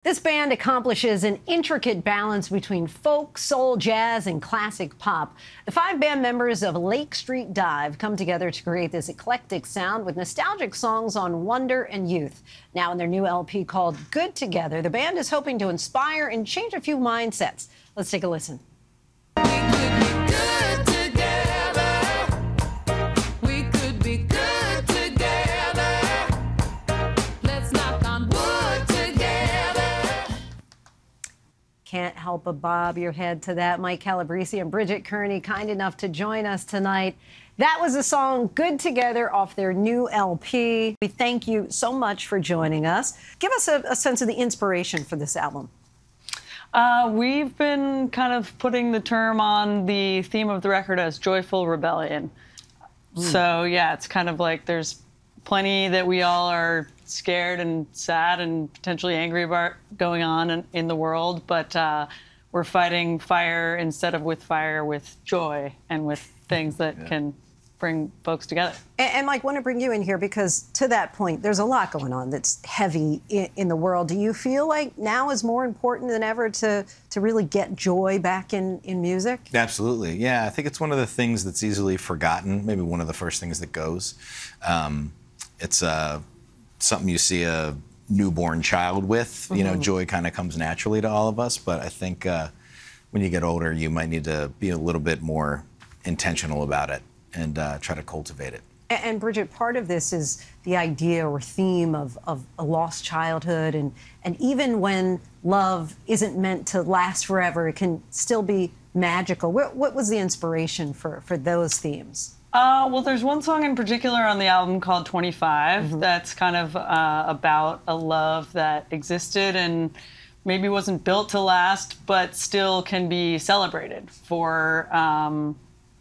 This band accomplishes an intricate balance between folk, soul, jazz, and classic pop. The 5 band members of Lake Street Dive come together to create this eclectic sound with nostalgic songs on wonder and youth. Now in their new LP called Good Together, the band is hoping to inspire and change a few mindsets. Let's take a listen. Can't help but bob your head to that. Mike Calabrese and Bridget Kearney, kind enough to join us tonight. That was the song Good Together off their new LP. We thank you so much for joining us. Give us a sense of the inspiration for this album. We've been kind of putting the term on the theme of the record as joyful rebellion. So, yeah, it's kind of like there's plenty that we all are scared and sad and potentially angry about going on in the world, but we're fighting fire instead of with fire, with joy and with things that can bring folks together. And Mike, I want to bring you in here because to that point, there's a lot going on that's heavy in the world. Do you feel like now is more important than ever to really get joy back in music? Absolutely, yeah. I think it's one of the things that's easily forgotten, maybe one of the first things that goes. It's something you see a newborn child with. You know, joy kind of comes naturally to all of us, but I think when you get older, you might need to be a little bit more intentional about it and try to cultivate it. And Bridget, part of this is the idea or theme of a lost childhood, and even when love isn't meant to last forever, it can still be magical. What was the inspiration for those themes? Well, there's one song in particular on the album called 25 that's kind of about a love that existed and maybe wasn't built to last, but still can be celebrated for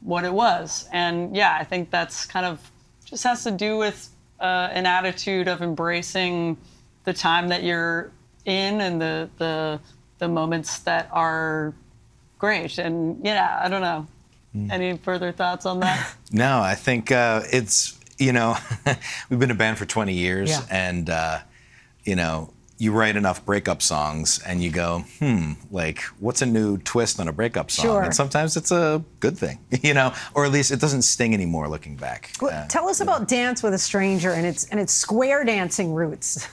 what it was. And yeah, I think that's kind of just has to do with an attitude of embracing the time that you're in and the moments that are great. And yeah, I don't know. Any further thoughts on that? No, I think it's, you know, we've been a band for 20 years and, you know, you write enough breakup songs and you go, like, what's a new twist on a breakup song? Sure. And sometimes it's a good thing, you know, or at least it doesn't sting anymore looking back. Well, tell us about Dance with a Stranger and its square dancing roots.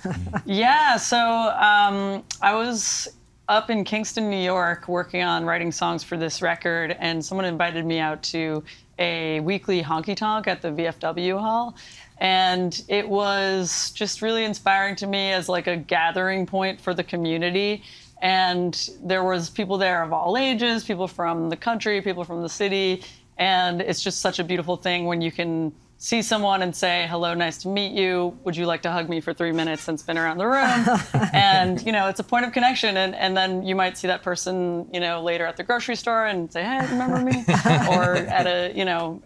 Yeah, so I was up in Kingston, New York, working on writing songs for this record, and someone invited me out to a weekly honky-tonk at the VFW hall, and it was just really inspiring to me as like a gathering point for the community. And there was people there of all ages, people from the country, people from the city, and it's just such a beautiful thing when you can see someone and say, hello, nice to meet you. Would you like to hug me for 3 minutes and spin around the room? And, you know, it's a point of connection. And then you might see that person, you know, later at the grocery store and say, hey, remember me? Or at a, you know,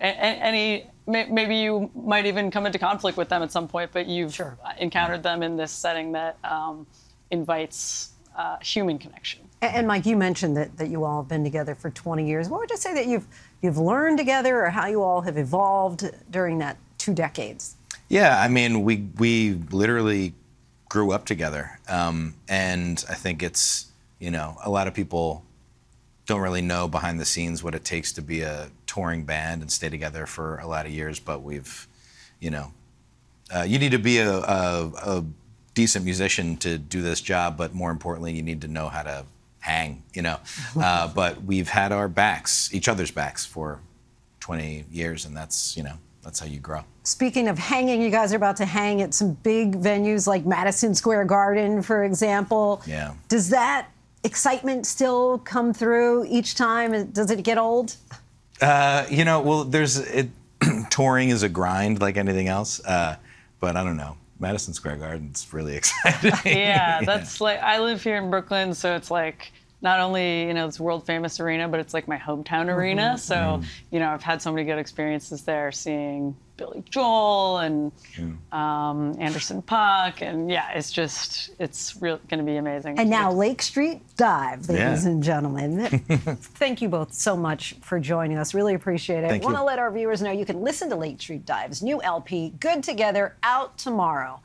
maybe you might even come into conflict with them at some point, but you've encountered them in this setting that invites human connection. And Mike, you mentioned that you all have been together for 20 years. What would you say that you've learned together, or how you all have evolved during that 2 decades? Yeah, I mean, we literally grew up together, and I think it's, you know, a lot of people don't really know behind the scenes what it takes to be a touring band and stay together for a lot of years. But we've, you know, you need to be a decent musician to do this job, but more importantly, you need to know how to hang, you know. But we've had our backs, each other's backs, for 20 years, and that's, you know, that's how you grow. Speaking of hanging, you guys are about to hang at some big venues like Madison Square Garden, for example. Yeah. Does that excitement still come through each time? Does it get old? You know, well, touring is a grind like anything else, but I don't know. Madison Square Garden's really exciting. Yeah, that's like, I live here in Brooklyn, so it's like not only, you know, this world famous arena, but it's like my hometown arena. So, you know, I've had so many good experiences there, seeing Billy Joel and Anderson .Paak, and yeah, it's going to be amazing. And now Lake Street Dive, ladies and gentlemen. Thank you both so much for joining us. Really appreciate it. I want to let our viewers know you can listen to Lake Street Dive's new LP, Good Together, out tomorrow.